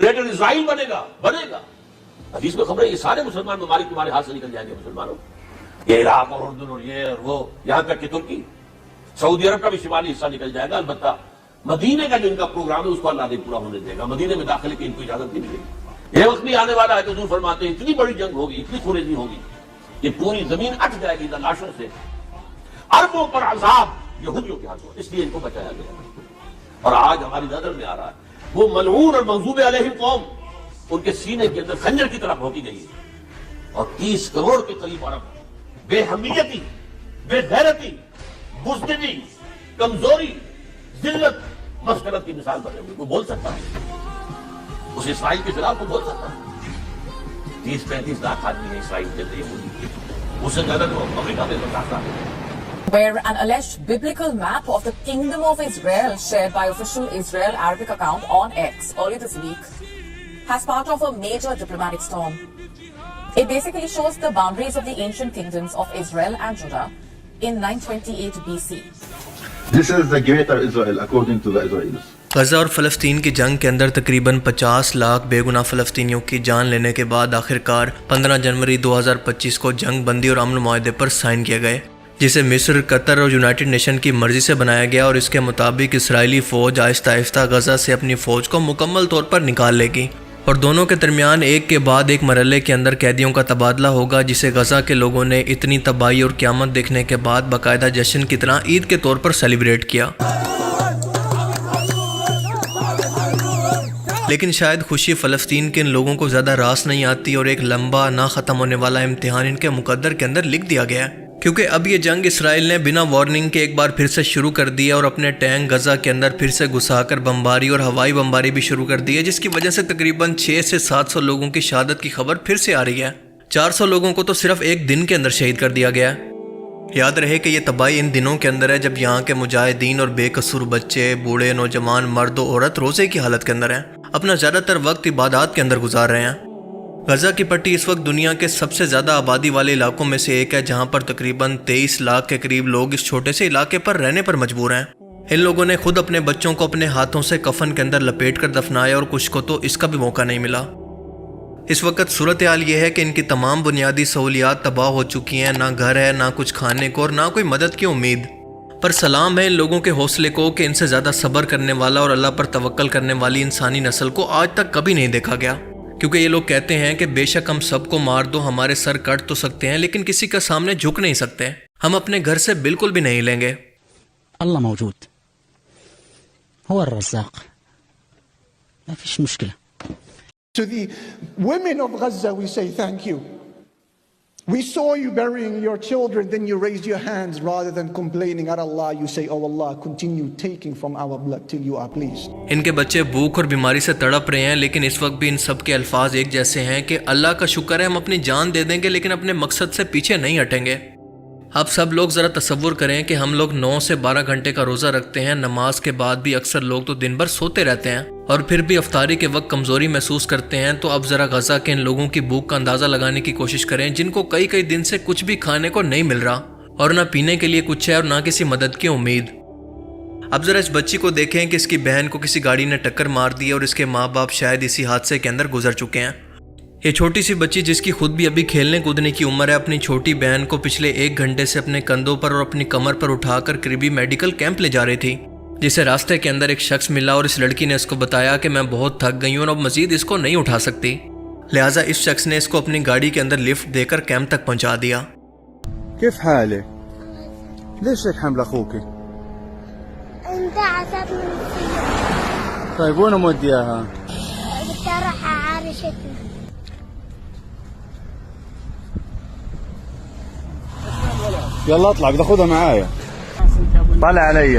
Greater اسرائیل بنے گا. حدیث میں خبر ہے یہ سارے مسلمان ممالک تمہارے ہاتھ سے نکل جائیں گے مسلمانوں. یہ عراق اور اردن اور یہ اور وہ, یہاں تک کہ ترکی, سعودی عرب کا بھی شمالی حصہ نکل جائے گا. البتہ مدینے کا جو ان کا پروگرام ہے اس کو اللہ نہیں پورا ہونے دے گا. مدینے میں داخلے کی ان کو اجازت نہیں ملے گی. یہ وقت بھی آنے والا ہے تو حضور فرماتے ہیں اتنی بڑی جنگ ہوگی, اتنی خونریزی ہوگی کہ پوری زمین اٹھ جائے گی لاشوں سے. اربوں پر عذاب یہودیوں کے ہاتھوں, اس لیے ان کو بچایا گیا. اور آج ہماری نظر میں آ رہا ہے وہ ملعون اور مغضوب علیہم قوم, ان کے سینے کے اندر خنجر کی طرح بھونکی گئی ہے. اور 30 کروڑ کے قریب عرب بے حمیتی, بے غیرتی, بزدلی, کمزوری, ذلت, مسکنت کی مثال بنے ہوئے. وہ بول سکتا ہے اس اسرائیل کے خلاف, وہ بول سکتا ہے. 30-35 لاکھ آدمی ہیں اسرائیل کے اندر, اس سے زیادہ تو امریکہ میں بتاتا ہے. Where an alleged biblical map of the Kingdom of Israel shared by official Israel Arabic account on X earlier this week has sparked off a major diplomatic storm. It basically shows the boundaries of the ancient kingdoms of Israel and Judah in 928 BC. This is the greater Israel according to the Israelis. Gaza اور فلسطین کی جنگ کے اندر تقریباً 50 لاکھ بے گناہ فلسطینیوں کی جان لینے کے بعد آخرکار 15 جنوری 2025 کو جنگ بندی اور امن معاہدے پر سائن کیے گئے, جسے مصر, قطر اور یونائٹڈ نیشن کی مرضی سے بنایا گیا. اور اس کے مطابق اسرائیلی فوج آہستہ آہستہ غزہ سے اپنی فوج کو مکمل طور پر نکال لے گی اور دونوں کے درمیان ایک کے بعد ایک مرحلے کے اندر قیدیوں کا تبادلہ ہوگا, جسے غزہ کے لوگوں نے اتنی تباہی اور قیامت دیکھنے کے بعد باقاعدہ جشن کی طرح عید کے طور پر سیلیبریٹ کیا. لیکن شاید خوشی فلسطین کے ان لوگوں کو زیادہ راس نہیں آتی اور ایک لمبا نہ ختم ہونے والا امتحان ان کے مقدر کے اندر لکھ دیا گیا ہے, کیونکہ اب یہ جنگ اسرائیل نے بنا وارننگ کے ایک بار پھر سے شروع کر دیا اور اپنے ٹینک غزہ کے اندر پھر سے گھسا کر بمباری اور ہوائی بمباری بھی شروع کر دی ہے, جس کی وجہ سے تقریباً 600 سے 700 لوگوں کی شہادت کی خبر پھر سے آ رہی ہے. 400 لوگوں کو تو صرف ایک دن کے اندر شہید کر دیا گیا ہے. یاد رہے کہ یہ تباہی ان دنوں کے اندر ہے جب یہاں کے مجاہدین اور بے قصور بچے, بوڑھے, نوجوان, مرد و عورت روزے کی حالت کے اندر ہیں, اپنا زیادہ تر وقت عبادات کے اندر گزار رہے ہیں. غزہ کی پٹی اس وقت دنیا کے سب سے زیادہ آبادی والے علاقوں میں سے ایک ہے, جہاں پر تقریباً 23 لاکھ کے قریب لوگ اس چھوٹے سے علاقے پر رہنے پر مجبور ہیں. ان لوگوں نے خود اپنے بچوں کو اپنے ہاتھوں سے کفن کے اندر لپیٹ کر دفنایا اور کچھ کو تو اس کا بھی موقع نہیں ملا. اس وقت صورتحال یہ ہے کہ ان کی تمام بنیادی سہولیات تباہ ہو چکی ہیں, نہ گھر ہے, نہ کچھ کھانے کو اور نہ کوئی مدد کی امید. پر سلام ہے ان لوگوں کے حوصلے کو کہ ان سے زیادہ صبر کرنے والا اور اللہ پر توکل کرنے والی انسانی نسل کو آج تک کبھی نہیں دیکھا گیا. کیونکہ یہ لوگ کہتے ہیں کہ بے شک ہم سب کو مار دو, ہمارے سر کٹ تو سکتے ہیں لیکن کسی کا سامنے جھک نہیں سکتے, ہم اپنے گھر سے بالکل بھی نہیں لیں گے. اللہ موجود, هو الرزاق, ما فيش مشكلة. To the women of Gaza we say thank you. We saw you burying your children, then you raised your hands rather than complaining at Allah. You say, oh Allah, continue taking from our blood till you are pleased. ان کے بچے بھوک اور بیماری سے تڑپ رہے ہیں, لیکن اس وقت بھی ان سب کے الفاظ ایک جیسے ہیں کہ اللہ کا شکر ہے ہم اپنی جان دے دیں گے لیکن اپنے مقصد سے پیچھے نہیں ہٹیں گے. اب سب لوگ ذرا تصور کریں کہ ہم لوگ 9 سے 12 گھنٹے کا روزہ رکھتے ہیں, نماز کے بعد بھی اکثر لوگ تو دن بھر سوتے رہتے ہیں اور پھر بھی افطاری کے وقت کمزوری محسوس کرتے ہیں. تو اب ذرا غزہ کے ان لوگوں کی بھوک کا اندازہ لگانے کی کوشش کریں جن کو کئی دن سے کچھ بھی کھانے کو نہیں مل رہا اور نہ پینے کے لیے کچھ ہے اور نہ کسی مدد کی امید. اب ذرا اس بچی کو دیکھیں کہ اس کی بہن کو کسی گاڑی نے ٹکر مار دی اور اس کے ماں باپ شاید اسی حادثے کے اندر گزر چکے ہیں. یہ چھوٹی سی بچی جس کی خود بھی ابھی کھیلنے کودنے کی عمر ہے, اپنی چھوٹی بہن کو پچھلے 1 گھنٹے سے اپنے کندھوں پر اور اپنی کمر پر اٹھا کر قریبی میڈیکل کیمپ لے جا رہی تھی, جسے راستے کے اندر ایک شخص ملا اور اس لڑکی نے اس کو بتایا کہ میں بہت تھک گئی ہوں اور اب مزید اس کو نہیں اٹھا سکتی. لہٰذا اس شخص نے اس کو اپنی گاڑی کے اندر لفٹ دے کر کیمپ تک پہنچا دیا. كيف حالك؟ ليش هيك حمل اخوك؟ انت عصبني. طيب وين مودياها؟ بدي اروح عرشتنا. يلا اطلع بدي اخذها معايا. طلع علي.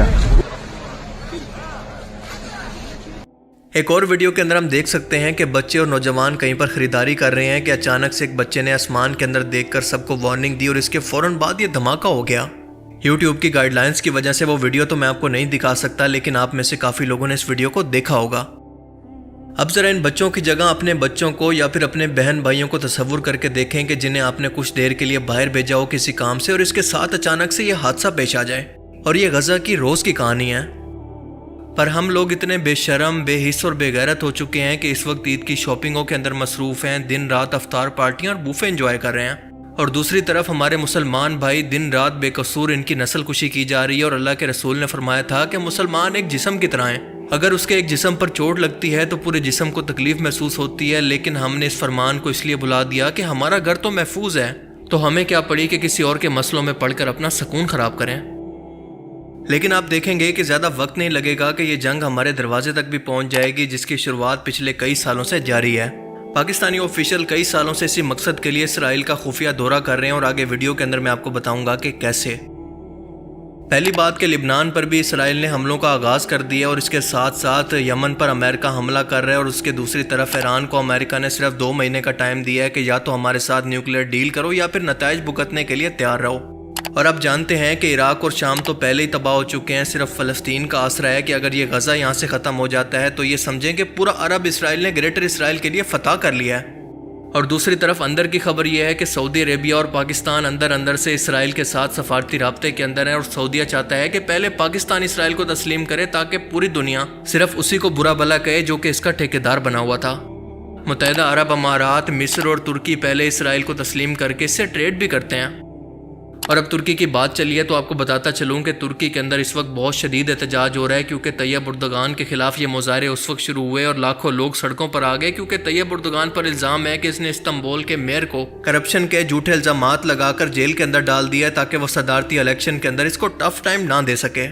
ایک اور ویڈیو کے اندر ہم دیکھ سکتے ہیں کہ بچے اور نوجوان کہیں پر خریداری کر رہے ہیں کہ اچانک سے ایک بچے نے آسمان کے اندر دیکھ کر سب کو وارننگ دی اور اس کے فوراً بعد یہ دھماکہ ہو گیا. یوٹیوب کی گائیڈ لائنز کی وجہ سے وہ ویڈیو تو میں آپ کو نہیں دکھا سکتا, لیکن آپ میں سے کافی لوگوں نے اس ویڈیو کو دیکھا ہوگا. اب ذرا ان بچوں کی جگہ اپنے بچوں کو یا پھر اپنے بہن بھائیوں کو تصور کر کے دیکھیں کہ جنہیں آپ نے کچھ دیر کے لیے باہر بھیجا ہو کسی کام سے اور اس کے ساتھ اچانک سے یہ حادثہ پیش آ جائے. اور یہ غزہ کی روز کی کہانی ہے. پر ہم لوگ اتنے بے شرم، بے حس اور بے غیرت ہو چکے ہیں کہ اس وقت عید کی شاپنگوں کے اندر مصروف ہیں، دن رات افطار پارٹیاں اور بوفے انجوائے کر رہے ہیں، اور دوسری طرف ہمارے مسلمان بھائی دن رات بے قصور ان کی نسل کشی کی جا رہی ہے۔ اور اللہ کے رسول نے فرمایا تھا کہ مسلمان ایک جسم کی طرح ہیں، اگر اس کے ایک جسم پر چوٹ لگتی ہے تو پورے جسم کو تکلیف محسوس ہوتی ہے، لیکن ہم نے اس فرمان کو اس لیے بھلا دیا کہ ہمارا گھر تو محفوظ ہے، تو ہمیں کیا پڑی کہ کسی اور کے مسئلوں میں پڑھ کر اپنا سکون خراب کریں۔ لیکن آپ دیکھیں گے کہ زیادہ وقت نہیں لگے گا کہ یہ جنگ ہمارے دروازے تک بھی پہنچ جائے گی، جس کی شروعات پچھلے کئی سالوں سے جاری ہے۔ پاکستانی آفیشل کئی سالوں سے اسی مقصد کے لیے اسرائیل کا خفیہ دورہ کر رہے ہیں، اور آگے ویڈیو کے اندر میں آپ کو بتاؤں گا کہ کیسے۔ پہلی بات کہ لبنان پر بھی اسرائیل نے حملوں کا آغاز کر دیا، اور اس کے ساتھ ساتھ یمن پر امریکہ حملہ کر رہا ہے، اور اس کے دوسری طرف ایران کو امریکہ نے صرف 2 مہینے کا ٹائم دیا ہے کہ یا تو ہمارے ساتھ نیوکلیئر ڈیل کرو یا پھر نتائج بھگتنے کے لیے تیار رہو۔ اور اب جانتے ہیں کہ عراق اور شام تو پہلے ہی تباہ ہو چکے ہیں، صرف فلسطین کا آسرا ہے کہ اگر یہ غزہ یہاں سے ختم ہو جاتا ہے تو یہ سمجھیں کہ پورا عرب اسرائیل نے گریٹر اسرائیل کے لیے فتح کر لیا ہے۔ اور دوسری طرف اندر کی خبر یہ ہے کہ سعودی عربیہ اور پاکستان اندر سے اسرائیل کے ساتھ سفارتی رابطے کے اندر ہیں، اور سعودیہ چاہتا ہے کہ پہلے پاکستان اسرائیل کو تسلیم کرے تاکہ پوری دنیا صرف اسی کو برا بھلا کہے جو کہ اس کا ٹھیکیدار بنا ہوا تھا۔ متحدہ عرب امارات، مصر اور ترکی پہلے اسرائیل کو تسلیم کر کے اس سے ٹریڈ بھی کرتے ہیں۔ اور اب ترکی کی بات چلی ہے تو آپ کو بتاتا چلوں کہ ترکی کے اندر اس وقت بہت شدید احتجاج ہو رہا ہے، کیونکہ طیب اردوغان کے خلاف یہ مظاہرے اس وقت شروع ہوئے اور لاکھوں لوگ سڑکوں پر آ گئے، کیونکہ طیب اردوغان پر الزام ہے کہ اس نے استنبول کے میئر کو کرپشن کے جھوٹے الزامات لگا کر جیل کے اندر ڈال دیا تاکہ وہ صدارتی الیکشن کے اندر اس کو ٹف ٹائم نہ دے سکے۔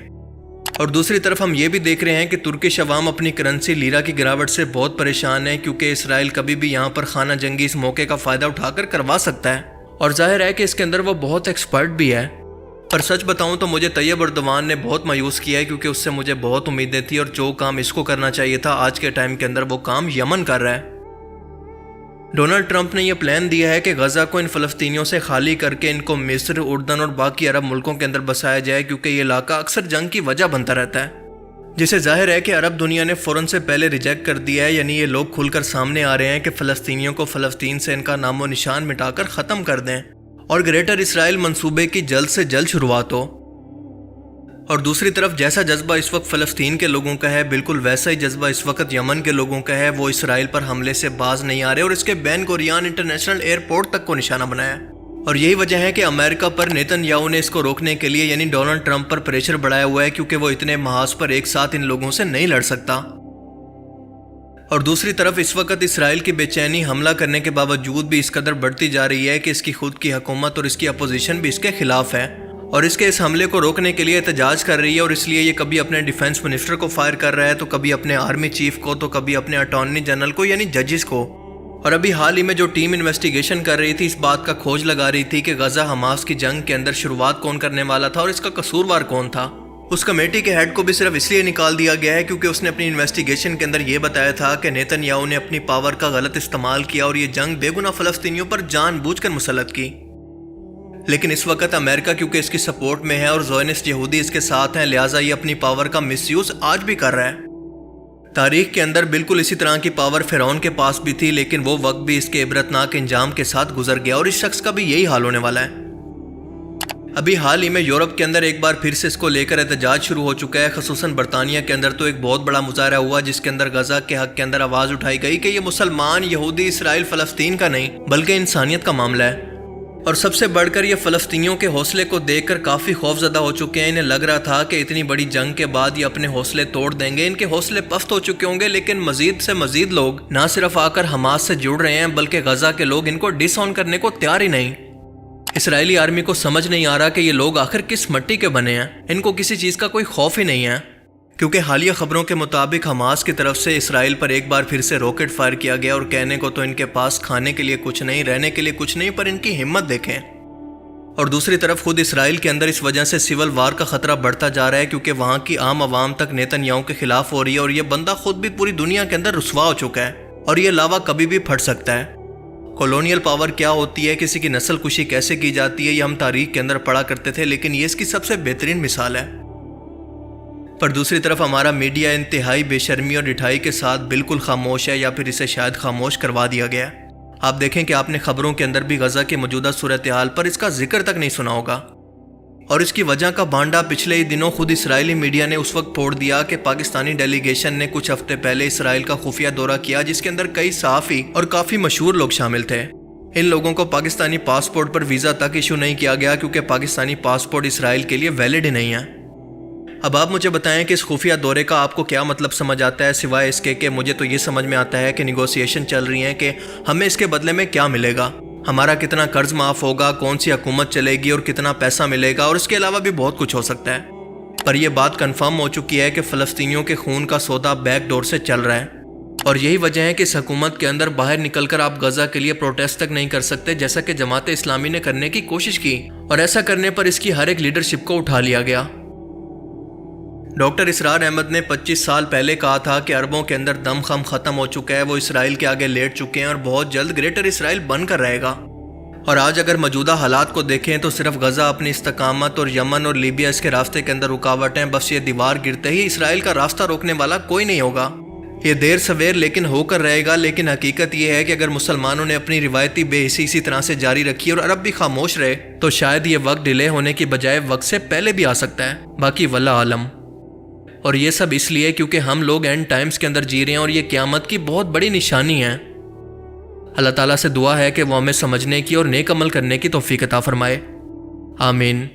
اور دوسری طرف ہم یہ بھی دیکھ رہے ہیں کہ ترکش عوام اپنی کرنسی لیرا کی گراوٹ سے بہت پریشان ہے، کیونکہ اسرائیل کبھی بھی یہاں پر خانہ جنگی اس موقع کا فائدہ اٹھا کر کروا سکتا ہے، اور ظاہر ہے کہ اس کے اندر وہ بہت ایکسپرٹ بھی ہے۔ پر سچ بتاؤں تو مجھے طیب اردوغان نے بہت مایوس کیا ہے، کیونکہ اس سے مجھے بہت امیدیں تھیں، اور جو کام اس کو کرنا چاہیے تھا آج کے ٹائم کے اندر وہ کام یمن کر رہا ہے۔ ڈونلڈ ٹرمپ نے یہ پلان دیا ہے کہ غزہ کو ان فلسطینیوں سے خالی کر کے ان کو مصر، اردن اور باقی عرب ملکوں کے اندر بسایا جائے، کیونکہ یہ علاقہ اکثر جنگ کی وجہ بنتا رہتا ہے، جسے ظاہر ہے کہ عرب دنیا نے فوراً سے پہلے ریجیکٹ کر دیا ہے۔ یعنی یہ لوگ کھل کر سامنے آ رہے ہیں کہ فلسطینیوں کو فلسطین سے ان کا نام و نشان مٹا کر ختم کر دیں، اور گریٹر اسرائیل منصوبے کی جلد سے جلد شروعات ہو۔ اور دوسری طرف جیسا جذبہ اس وقت فلسطین کے لوگوں کا ہے، بالکل ویسا ہی جذبہ اس وقت یمن کے لوگوں کا ہے۔ وہ اسرائیل پر حملے سے باز نہیں آ رہے، اور اس کے بین گوریان انٹرنیشنل ایئرپورٹ تک کو نشانہ بنایا، اور یہی وجہ ہے کہ امریکہ پر نیتن یاہو نے اس کو روکنے کے لیے یعنی ڈونلڈ ٹرمپ پر پریشر بڑھایا ہوا ہے، کیونکہ وہ اتنے محاذ پر ایک ساتھ ان لوگوں سے نہیں لڑ سکتا۔ اور دوسری طرف اس وقت اسرائیل کی بے چینی حملہ کرنے کے باوجود بھی اس قدر بڑھتی جا رہی ہے کہ اس کی خود کی حکومت اور اس کی اپوزیشن بھی اس کے خلاف ہے، اور اس کے اس حملے کو روکنے کے لیے احتجاج کر رہی ہے، اور اس لیے یہ کبھی اپنے ڈیفنس منسٹر کو فائر کر رہا ہے، تو کبھی اپنے آرمی چیف کو، تو کبھی اپنے اٹارنی جنرل کو یعنی ججز کو۔ اور ابھی حال ہی میں جو ٹیم انویسٹیگیشن کر رہی تھی اس بات کا کھوج لگا رہی تھی کہ غزہ حماس کی جنگ کے اندر شروعات کون کرنے والا تھا اور اس کا قصوروار کون تھا۔ اس کمیٹی کے ہیڈ کو بھی صرف اس لیے نکال دیا گیا ہے کیونکہ اس نے اپنی انویسٹیگیشن کے اندر یہ بتایا تھا کہ نیتن یاہو نے اپنی پاور کا غلط استعمال کیا اور یہ جنگ بے گناہ فلسطینیوں پر جان بوجھ کر مسلط کی۔ لیکن اس وقت امریکہ کیونکہ اس کی سپورٹ میں ہے اور زیونسٹ یہودی اس کے ساتھ ہیں، لہٰذا یہ اپنی پاور کا مس یوز آج بھی کر رہا ہے۔ تاریخ کے اندر بالکل اسی طرح کی پاور فرعون کے پاس بھی تھی، لیکن وہ وقت بھی اس کے عبرتناک انجام کے ساتھ گزر گیا اور اس شخص کا بھی یہی حال ہونے والا ہے۔ ابھی حال ہی میں یورپ کے اندر ایک بار پھر سے اس کو لے کر احتجاج شروع ہو چکا ہے، خصوصاً برطانیہ کے اندر تو ایک بہت بڑا مظاہرہ ہوا جس کے اندر غزہ کے حق کے اندر آواز اٹھائی گئی کہ یہ مسلمان، یہودی، اسرائیل، فلسطین کا نہیں بلکہ انسانیت کا معاملہ ہے۔ اور سب سے بڑھ کر یہ فلسطینیوں کے حوصلے کو دیکھ کر کافی خوف زدہ ہو چکے ہیں۔ انہیں لگ رہا تھا کہ اتنی بڑی جنگ کے بعد یہ اپنے حوصلے توڑ دیں گے، ان کے حوصلے پست ہو چکے ہوں گے، لیکن مزید سے مزید لوگ نہ صرف آ کر حماس سے جڑ رہے ہیں بلکہ غزہ کے لوگ ان کو ڈس آن کرنے کو تیار ہی نہیں۔ اسرائیلی آرمی کو سمجھ نہیں آ رہا کہ یہ لوگ آخر کس مٹی کے بنے ہیں، ان کو کسی چیز کا کوئی خوف ہی نہیں ہے، کیونکہ حالیہ خبروں کے مطابق حماس کی طرف سے اسرائیل پر ایک بار پھر سے راکٹ فائر کیا گیا اور کہنے کو تو ان کے پاس کھانے کے لیے کچھ نہیں، رہنے کے لیے کچھ نہیں، پر ان کی ہمت دیکھیں۔ اور دوسری طرف خود اسرائیل کے اندر اس وجہ سے سول وار کا خطرہ بڑھتا جا رہا ہے کیونکہ وہاں کی عام عوام تک نیتن یاہو کے خلاف ہو رہی ہے اور یہ بندہ خود بھی پوری دنیا کے اندر رسوا ہو چکا ہے اور یہ لاوا کبھی بھی پھٹ سکتا ہے۔ کولونیل پاور کیا ہوتی ہے، کسی کی نسل کشی کیسے کی جاتی ہے، یہ ہم تاریخ کے اندر پڑھا کرتے تھے، لیکن یہ اس کی سب سے بہترین مثال ہے۔ پر دوسری طرف ہمارا میڈیا انتہائی بے شرمی اور ڈٹھائی کے ساتھ بالکل خاموش ہے، یا پھر اسے شاید خاموش کروا دیا گیا ہے۔ آپ دیکھیں کہ آپ نے خبروں کے اندر بھی غزہ کے موجودہ صورتحال پر اس کا ذکر تک نہیں سنا ہوگا۔ اور اس کی وجہ کا بانڈا پچھلے ہی دنوں خود اسرائیلی میڈیا نے اس وقت پھوڑ دیا کہ پاکستانی ڈیلیگیشن نے کچھ ہفتے پہلے اسرائیل کا خفیہ دورہ کیا جس کے اندر کئی صحافی اور کافی مشہور لوگ شامل تھے۔ ان لوگوں کو پاکستانی پاسپورٹ پر ویزا تک ایشو نہیں کیا گیا کیونکہ پاکستانی پاسپورٹ اسرائیل کے لیے ویلڈ ہی نہیں ہے۔ اب آپ مجھے بتائیں کہ اس خفیہ دورے کا آپ کو کیا مطلب سمجھ آتا ہے، سوائے اس کے کہ مجھے تو یہ سمجھ میں آتا ہے کہ نیگوسیشن چل رہی ہیں کہ ہمیں اس کے بدلے میں کیا ملے گا، ہمارا کتنا قرض معاف ہوگا، کون سی حکومت چلے گی اور کتنا پیسہ ملے گا، اور اس کے علاوہ بھی بہت کچھ ہو سکتا ہے۔ پر یہ بات کنفرم ہو چکی ہے کہ فلسطینیوں کے خون کا سودا بیک ڈور سے چل رہا ہے، اور یہی وجہ ہے کہ اس حکومت کے اندر باہر نکل کر آپ غزہ کے لیے پروٹیسٹ تک نہیں کر سکتے، جیسا کہ جماعت اسلامی نے کرنے کی کوشش کی، اور ایسا کرنے پر اس کی ہر ایک لیڈرشپ کو اٹھا لیا گیا۔ ڈاکٹر اسرار احمد نے 25 سال پہلے کہا تھا کہ عربوں کے اندر دم خم ختم ہو چکا ہے، وہ اسرائیل کے آگے لیٹ چکے ہیں اور بہت جلد گریٹر اسرائیل بن کر رہے گا۔ اور آج اگر موجودہ حالات کو دیکھیں تو صرف غزہ اپنی استقامت اور یمن اور لیبیا اس کے راستے کے اندر رکاوٹ ہیں، بس یہ دیوار گرتے ہی اسرائیل کا راستہ روکنے والا کوئی نہیں ہوگا۔ یہ دیر سویر لیکن ہو کر رہے گا، لیکن حقیقت یہ ہے کہ اگر مسلمانوں نے اپنی روایتی بے حسی اسی طرح سے جاری رکھی اور عرب بھی خاموش رہے تو شاید یہ وقت ڈیلے ہونے کی بجائے وقت سے پہلے بھی آ سکتا ہے، باقی واللہ عالم۔ اور یہ سب اس لیے کیونکہ ہم لوگ اینڈ ٹائمز کے اندر جی رہے ہیں اور یہ قیامت کی بہت بڑی نشانی ہے۔ اللہ تعالیٰ سے دعا ہے کہ وہ ہمیں سمجھنے کی اور نیک عمل کرنے کی توفیق عطا فرمائے، آمین۔